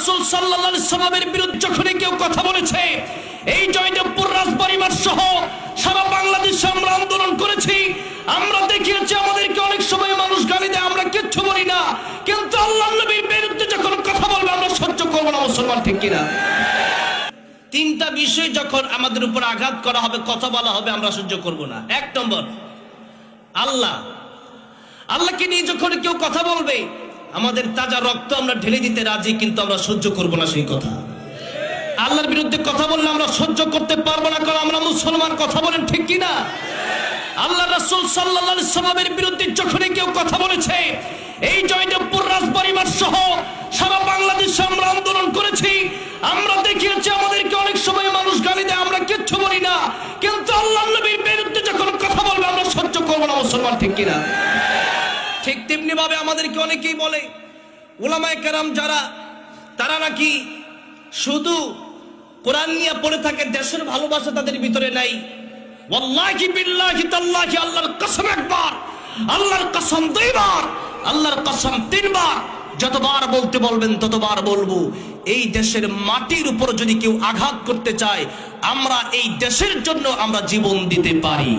রাসূল সাল্লাল্লাহু আলাইহি সাল্লামের বিরুদ্ধে যখন কেউ কথা বলেছে, এই জয়দেবপুর রাজবাড়িমাঠ সহ সারা বাংলাদেশে আমরা আন্দোলন করেছি। আমরা দেখিয়েছি আমাদেরকে অনেক সময় মানুষ গালি দেয়, আমরা কিচ্ছু বলি না, কিন্তু আল্লাহর নবীর বিরুদ্ধে যখন কথা বলবে আমরা সহ্য করব না। মুসলমান ঠিক কিনা? তিনটা বিষয় যখন আমাদের উপর আঘাত করা হবে, কথা বলা হবে, আমরা সহ্য করব না। এক নম্বর, আল্লাহকে নিয়ে যখন কেউ কথা বলবে, আমাদের তাজা রক্ত আমরা ঢেলে দিতে রাজি, কিন্তু আমরা সহ্য করব না সেই কথা। আল্লাহর বিরুদ্ধে কথা বললে আমরা সহ্য করতে পারবো না, কারণ আমরা মুসলমান। কথা বলেন ঠিক কিনা? আল্লাহ রাসূল সাল্লাল্লাহু আলাইহি সাল্লামের বিরুদ্ধে যখন কেউ কথা বলেছে, এই জয়দেবপুর রাজবাড়িমাঠ সহ সারা বাংলাদেশে আমরা আন্দোলন করেছি। আমরা দেখিয়েছি আমাদেরকে অনেক সময় মানুষ গালি দেয়, আমরা কিচ্ছু বলি না, কিন্তু আল্লাহর নবীর বিরুদ্ধে যখন কথা বলবে আমরা সহ্য করব না। মুসলমান ঠিক কিনা? ঠিক তেমনি ভাবে আমাদেরকে অনেকেই বলে, উলামায়ে কেরাম যারা, তারা নাকি শুধু কোরআন নিয়ে পড়ে থাকে, দেশের ভালোবাসা তাদের ভিতরে নাই। ওয়াল্লাহি বিল্লাহি তাল্লাহি, আল্লাহর কসম একবার, আল্লাহর কসম দুইবার, আল্লাহর কসম তিনবার, যতবার বলতে বলবেন ততবার বলবো। এই দেশের মাটির উপর যদি কেউ আঘাত করতে চায়, আমরা এই দেশের জন্য আমরা জীবন দিতে পারি।